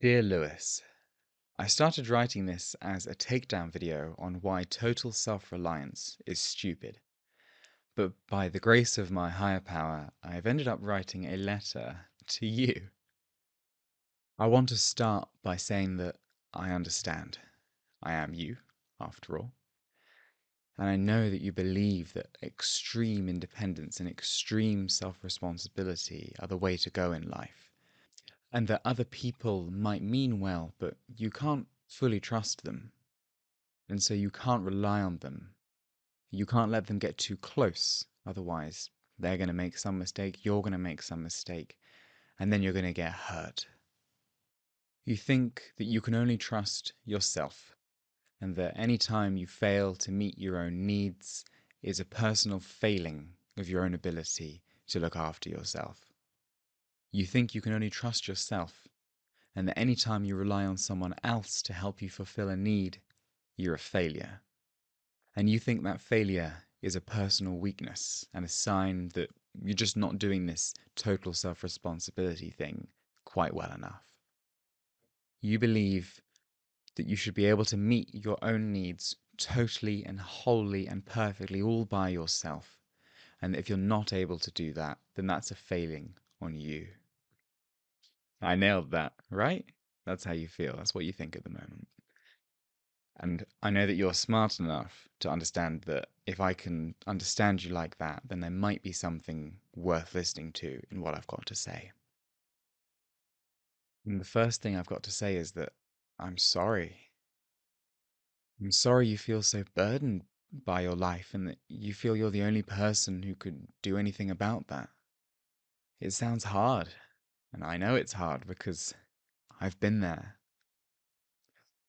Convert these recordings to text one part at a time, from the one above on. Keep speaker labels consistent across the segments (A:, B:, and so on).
A: Dear Lewis, I started writing this as a takedown video on why total self-reliance is stupid. But by the grace of my higher power, I've ended up writing a letter to you. I want to start by saying that I understand. I am you, after all. And I know that you believe that extreme independence and extreme self-responsibility are the way to go in life. And that other people might mean well, but you can't fully trust them. And so you can't rely on them. You can't let them get too close, otherwise they're going to make some mistake, you're going to make some mistake, and then you're going to get hurt. You think that you can only trust yourself, and that any time you fail to meet your own needs is a personal failing of your own ability to look after yourself. You think you can only trust yourself, and that any time you rely on someone else to help you fulfill a need, you're a failure. And you think that failure is a personal weakness and a sign that you're just not doing this total self-responsibility thing quite well enough. You believe that you should be able to meet your own needs totally and wholly and perfectly all by yourself. And that if you're not able to do that, then that's a failing on you. I nailed that, right? That's how you feel. That's what you think at the moment. And I know that you're smart enough to understand that if I can understand you like that, then there might be something worth listening to in what I've got to say. And the first thing I've got to say is that I'm sorry. I'm sorry you feel so burdened by your life and that you feel you're the only person who could do anything about that. It sounds hard, and I know it's hard because I've been there.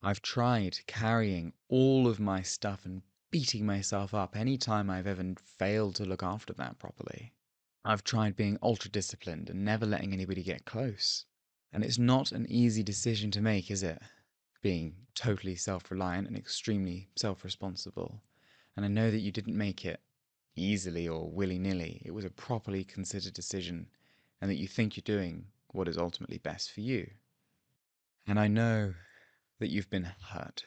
A: I've tried carrying all of my stuff and beating myself up any time I've ever failed to look after that properly. I've tried being ultra disciplined and never letting anybody get close. And it's not an easy decision to make, is it? Being totally self-reliant and extremely self-responsible. And I know that you didn't make it easily or willy-nilly. It was a properly considered decision, and that you think you're doing what is ultimately best for you. And I know that you've been hurt.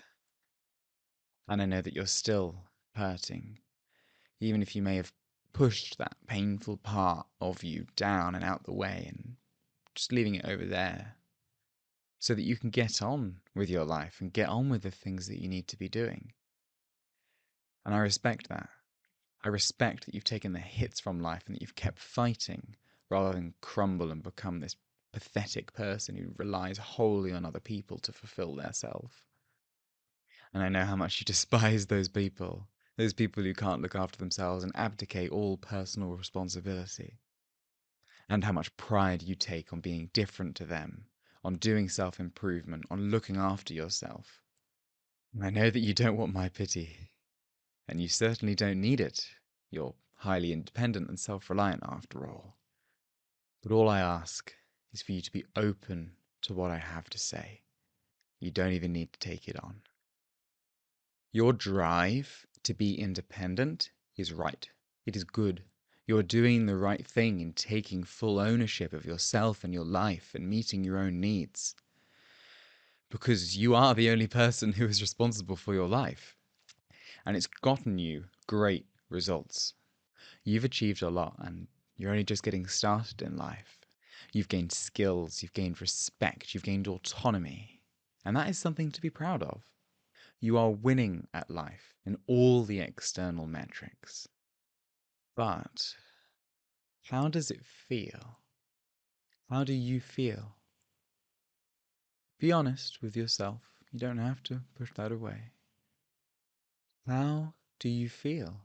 A: And I know that you're still hurting, even if you may have pushed that painful part of you down and out the way and just leaving it over there so that you can get on with your life and get on with the things that you need to be doing. And I respect that. I respect that you've taken the hits from life and that you've kept fighting rather than crumble and become this pathetic person who relies wholly on other people to fulfill their self. And I know how much you despise those people who can't look after themselves and abdicate all personal responsibility, and how much pride you take on being different to them, on doing self-improvement, on looking after yourself. I know that you don't want my pity, and you certainly don't need it. You're highly independent and self-reliant after all. But all I ask is for you to be open to what I have to say. You don't even need to take it on. Your drive to be independent is right. It is good. You're doing the right thing in taking full ownership of yourself and your life and meeting your own needs. Because you are the only person who is responsible for your life. And it's gotten you great results. You've achieved a lot and you're only just getting started in life. You've gained skills, you've gained respect, you've gained autonomy. And that is something to be proud of. You are winning at life in all the external metrics. But how does it feel? How do you feel? Be honest with yourself. You don't have to push that away. How do you feel?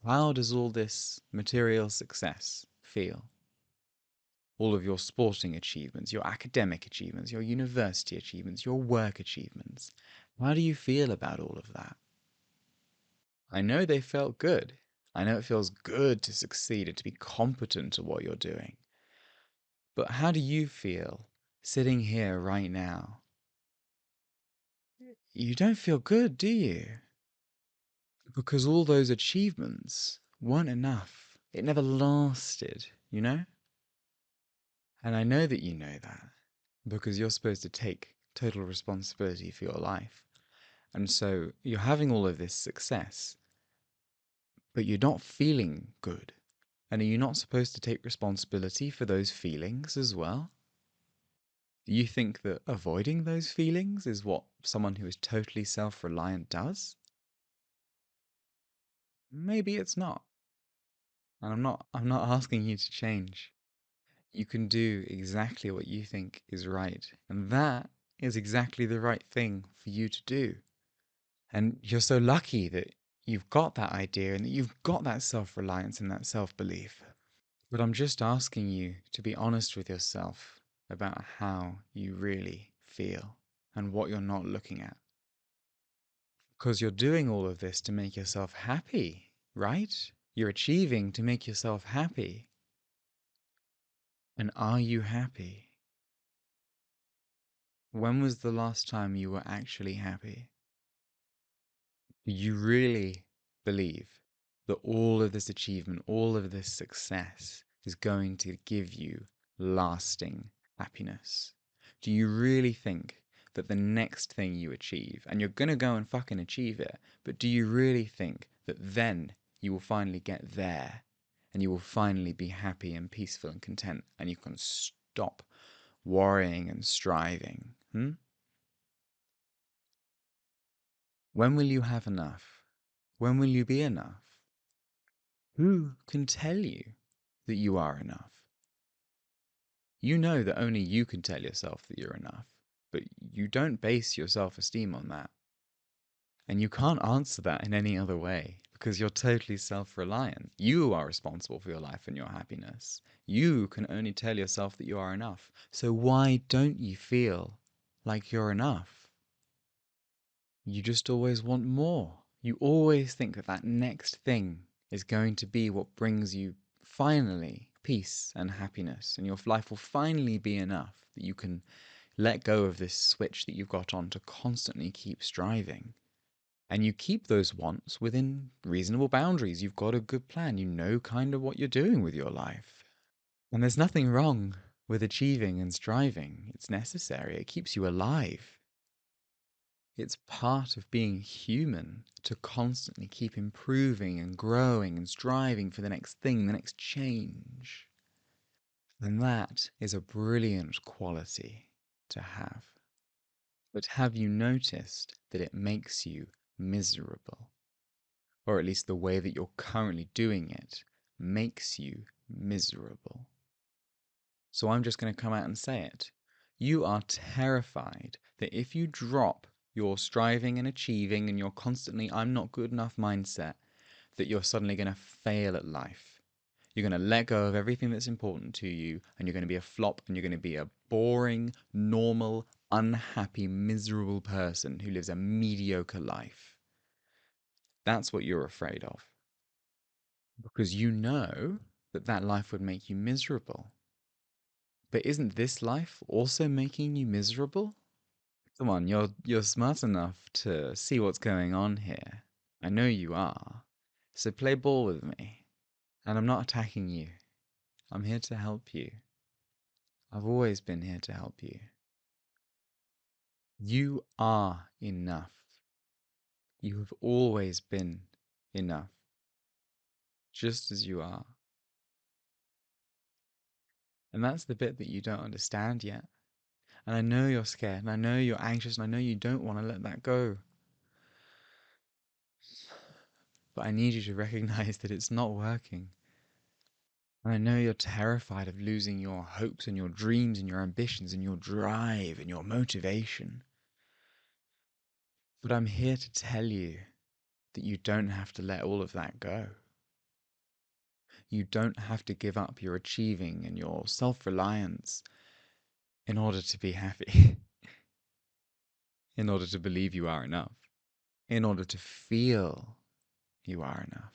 A: How does all this material success feel? All of your sporting achievements, your academic achievements, your university achievements, your work achievements. How do you feel about all of that? I know they felt good. I know it feels good to succeed and to be competent at what you're doing. But how do you feel sitting here right now? You don't feel good, do you? Because all those achievements weren't enough. It never lasted, you know? And I know that you know that. because you're supposed to take total responsibility for your life. And so you're having all of this success, but you're not feeling good. And are you not supposed to take responsibility for those feelings as well? Do you think that avoiding those feelings is what someone who is totally self-reliant does? Maybe it's not. And I'm not asking you to change. You can do exactly what you think is right. And that is exactly the right thing for you to do. And you're so lucky that you've got that idea and that you've got that self-reliance and that self-belief. But I'm just asking you to be honest with yourself about how you really feel and what you're not looking at. Because you're doing all of this to make yourself happy, right? You're achieving to make yourself happy. And are you happy? When was the last time you were actually happy? Do you really believe that all of this achievement, all of this success is going to give you lasting happiness? Do you really think that the next thing you achieve, and you're going to go and fucking achieve it, but do you really think that then you will finally get there and you will finally be happy and peaceful and content and you can stop worrying and striving? When will you have enough? When will you be enough? Who can tell you that you are enough? You know that only you can tell yourself that you're enough, but you don't base your self-esteem on that. And you can't answer that in any other way because you're totally self-reliant. You are responsible for your life and your happiness. You can only tell yourself that you are enough. So why don't you feel like you're enough? You just always want more. You always think that that next thing is going to be what brings you finally peace and happiness, and your life will finally be enough that you can let go of this switch that you've got on to constantly keep striving. And you keep those wants within reasonable boundaries. You've got a good plan. You know kind of what you're doing with your life. And there's nothing wrong with achieving and striving. It's necessary. It keeps you alive. It's part of being human to constantly keep improving and growing and striving for the next thing, the next change. And that is a brilliant quality to have. But have you noticed that it makes you miserable? Or at least the way that you're currently doing it makes you miserable. So I'm just going to come out and say it. You are terrified that if you drop your striving and achieving and your constantly I'm not good enough mindset, that you're suddenly going to fail at life. You're going to let go of everything that's important to you and you're going to be a flop and you're going to be a boring, normal, unhappy, miserable person who lives a mediocre life. That's what you're afraid of. Because you know that that life would make you miserable. But isn't this life also making you miserable? Come on, you're smart enough to see what's going on here. I know you are. So play ball with me. And I'm not attacking you. I'm here to help you. I've always been here to help you. You are enough. You have always been enough. Just as you are. And that's the bit that you don't understand yet. And I know you're scared, and I know you're anxious, and I know you don't want to let that go. But I need you to recognize that it's not working. And I know you're terrified of losing your hopes and your dreams and your ambitions and your drive and your motivation. But I'm here to tell you that you don't have to let all of that go. You don't have to give up your achieving and your self-reliance in order to be happy, in order to believe you are enough, in order to feel you are enough.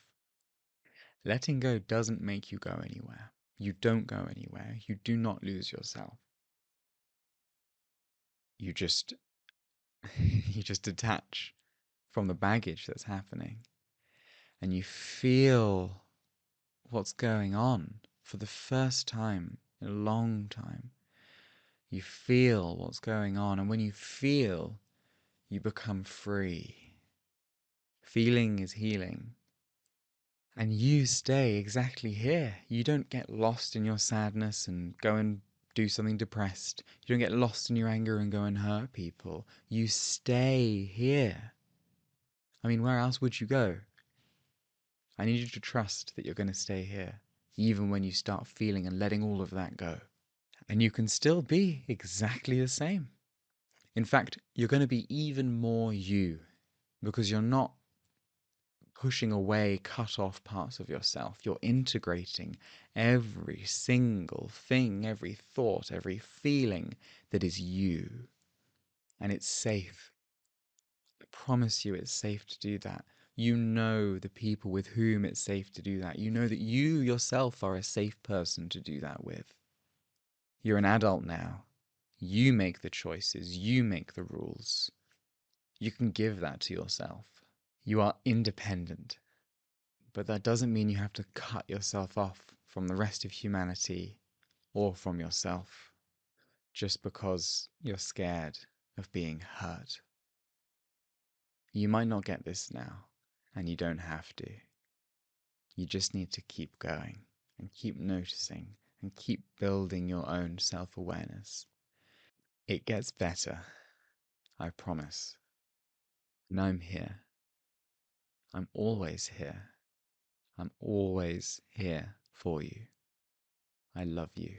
A: Letting go doesn't make you go anywhere. You don't go anywhere. You do not lose yourself. You just you just detach from the baggage that's happening and you feel what's going on for the first time in a long time. You feel what's going on, and when you feel, you become free. Feeling is healing. And you stay exactly here. You don't get lost in your sadness and go and do something depressed. You don't get lost in your anger and go and hurt people. You stay here. I mean, where else would you go? I need you to trust that you're going to stay here, even when you start feeling and letting all of that go. And you can still be exactly the same. In fact, you're going to be even more you because you're not pushing away, cut off parts of yourself. You're integrating every single thing, every thought, every feeling that is you. And it's safe. I promise you it's safe to do that. You know the people with whom it's safe to do that. You know that you yourself are a safe person to do that with. You're an adult now. You make the choices. You make the rules. You can give that to yourself. You are independent. But that doesn't mean you have to cut yourself off from the rest of humanity or from yourself just because you're scared of being hurt. You might not get this now, and you don't have to. You just need to keep going and keep noticing and keep building your own self-awareness. It gets better, I promise. And I'm here. I'm always here. I'm always here for you. I love you.